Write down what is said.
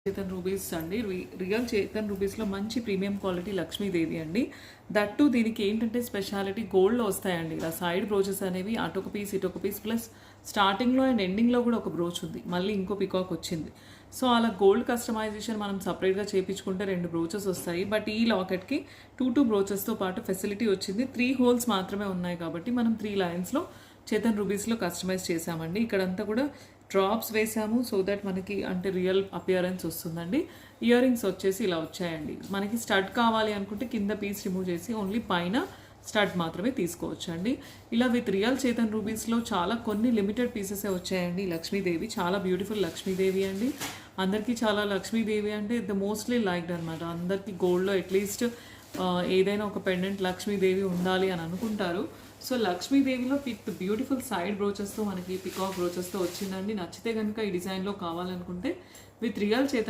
Chetan rubies అండి. Real Chetan రూబీస్లో మంచి premium quality Lakshmidevi అండి. దట్టు దీనికి ఏంటంటే స్పెషాలిటీ గోల్డ్లో వస్తాయండి. ఇలా సైడ్ బ్రోచెస్ అనేవి అటొక పీస్ ఇటొక పీస్ ప్లస్ స్టార్టింగ్లో అండ్ ఎండింగ్లో కూడా ఒక బ్రోచ్ ఉంది, మళ్ళీ ఇంకో పికాక్ వచ్చింది. సో అలా గోల్డ్ కస్టమైజేషన్ మనం సపరేట్గా చేయించుకుంటే 2 బ్రోచెస్ వస్తాయి. బట్ ఈ లాకెట్కి 2 బ్రోచెస్తో పాటు ఫెసిలిటీ వచ్చింది. 3 హోల్స్ మాత్రమే ఉన్నాయి కాబట్టి మనం 3 లైన్స్లో చేతన్ రూబీస్లో కస్టమైజ్ చేసామండి. ఇక్కడంతా కూడా డ్రాప్స్ వేసాము సో దట్ మనకి అంటే రియల్ అపియరెన్స్ వస్తుందండి. ఇయర్ రింగ్స్ వచ్చేసి ఇలా వచ్చాయండి. మనకి స్టడ్ కావాలి అనుకుంటే కింద పీస్ రిమూవ్ చేసి ఓన్లీ పైన స్టడ్ మాత్రమే తీసుకోవచ్చు అండి. ఇలా విత్ రియల్ చేతన్ రూబీస్లో చాలా కొన్ని లిమిటెడ్ పీసెసే వచ్చాయండి. లక్ష్మీదేవి చాలా బ్యూటిఫుల్ లక్ష్మీదేవి అండి. అందరికీ చాలా లక్ష్మీదేవి అంటే ద మోస్ట్లీ లైక్డ్ అనమాట. అందరికీ గోల్డ్లో అట్లీస్ట్ ఏదైనా ఒక పెండెంట్ లక్ష్మీదేవి ఉండాలి అని అనుకుంటారు. సో లక్ష్మీదేవిలో విత్ బ్యూటిఫుల్ సైడ్ బ్రోచెస్తో మనకి పికాక్ బ్రోచెస్తో వచ్చిందండి. నచ్చితే కనుక ఈ డిజైన్లో కావాలనుకుంటే విత్ రియల్ చేతన్